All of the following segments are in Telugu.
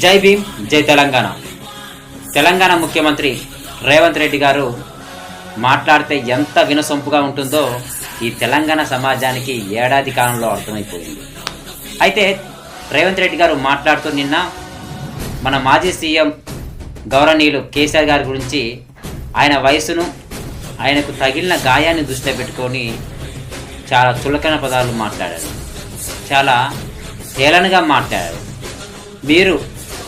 జై భీమ్, జై తెలంగాణ. తెలంగాణ ముఖ్యమంత్రి రేవంత్ రెడ్డి గారు మాట్లాడితే ఎంత వినసొంపుగా ఉంటుందో ఈ తెలంగాణ సమాజానికి ఏడాది కాలంలో అర్థమైపోయింది. అయితే రేవంత్ రెడ్డి గారు మాట్లాడుతూ నిన్న మన మాజీ సీఎం గౌరవనీయులు కేసీఆర్ గారి గురించి, ఆయన వయసును, ఆయనకు తగిలిన గాయాన్ని దృష్టిలో పెట్టుకొని చాలా చులకన పదాలు మాట్లాడారు. చాలా హేళనగా మాట్లాడారు. మీరు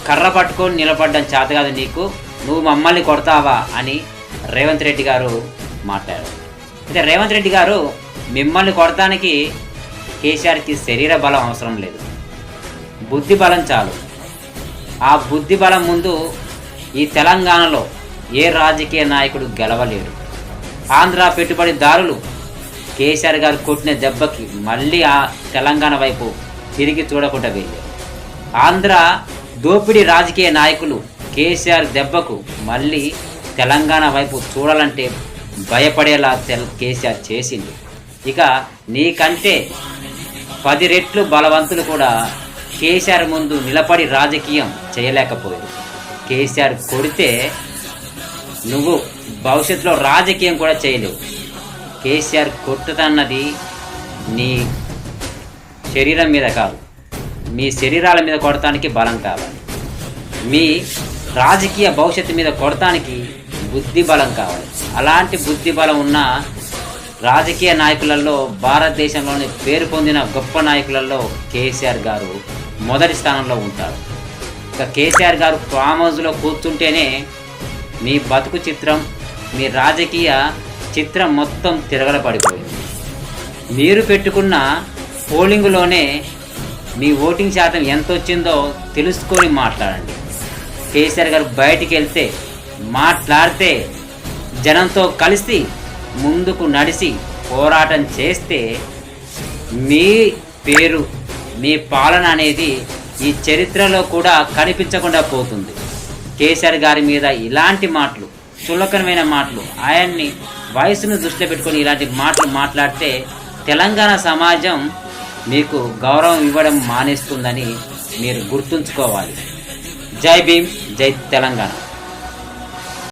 కర్ర పట్టుకొని నిలబడ్డం చేత కాదు నీకు, నువ్వు మమ్మల్ని కొడతావా అని రేవంత్ రెడ్డి గారు మాట్లాడారు. అయితే రేవంత్ రెడ్డి గారు, మిమ్మల్ని కొడటానికి కేసీఆర్కి శరీర బలం అవసరం లేదు, బుద్ధి బలం చాలు. ఆ బుద్ధి బలం ముందు ఈ తెలంగాణలో ఏ రాజకీయ నాయకుడు గెలవలేడు. ఆంధ్ర పెట్టుబడిదారులు కేసీఆర్ గారు కొట్టిన దెబ్బకి మళ్ళీ ఆ తెలంగాణ వైపు తిరిగి చూడకుండా వెళ్ళారు. ఆంధ్ర దోపిడీ రాజకీయ నాయకులు కేసీఆర్ దెబ్బకు మళ్ళీ తెలంగాణ వైపు చూడాలంటే భయపడేలా కేసీఆర్ చేసింది. ఇక నీకంటే 10 రెట్లు బలవంతులు కూడా కేసీఆర్ ముందు నిలబడి రాజకీయం చేయలేకపోయారు. కేసీఆర్ కొడితే నువ్వు భవిష్యత్తులో రాజకీయం కూడా చేయలేవు. కేసీఆర్ కొట్టుతన్నది నీ శరీరం మీద కాదు, మీ శరీరాల మీద కొడటానికి బలం కావాలి. మీ రాజకీయ భవిష్యత్తు మీద కొడటానికి బుద్ధి బలం కావాలి. అలాంటి బుద్ధి బలం ఉన్న రాజకీయ నాయకులలో, భారతదేశంలోని పేరు పొందిన గొప్ప నాయకులలో కేసీఆర్ గారు మొదటి స్థానంలో ఉంటారు. ఇక కేసీఆర్ గారు ఫామ్ హౌస్లో కూర్చుంటేనే మీ బతుకు చిత్రం, మీ రాజకీయ చిత్రం మొత్తం తిరగలపడిపోయింది. మీరు పెట్టుకున్న పోలింగులోనే మీ ఓటింగ్ శాతం ఎంత వచ్చిందో తెలుసుకొని మాట్లాడండి. కేసీఆర్ గారు బయటికి వెళ్తే, మాట్లాడితే, జనంతో కలిసి ముందుకు నడిచి పోరాటం చేస్తే మీ పేరు, మీ పాలన అనేది ఈ చరిత్రలో కూడా కనిపించకుండా పోతుంది. కేసీఆర్ గారి మీద ఇలాంటి మాటలు, చులకనమైన మాటలు, ఆయన్ని వయసును దృష్టిలో పెట్టుకొని ఇలాంటి మాటలు మాట్లాడితే తెలంగాణ సమాజం మీకు గౌరవం ఇవ్వడం మానేస్తుందని మీరు గుర్తుంచుకోవాలి. జై భీమ్, జై తెలంగాణ.